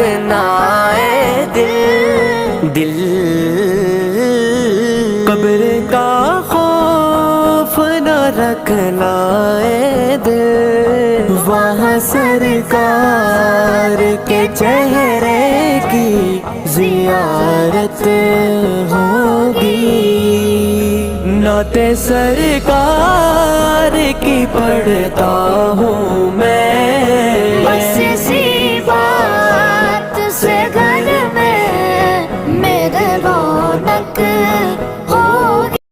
رکھنا اے دل قبر کا خوف نہ رکھنا اے دل، وہاں سرکار کے چہرے کی زیارت ہوگی، نعت سرکار کی پڑھتا ہوں میں، بس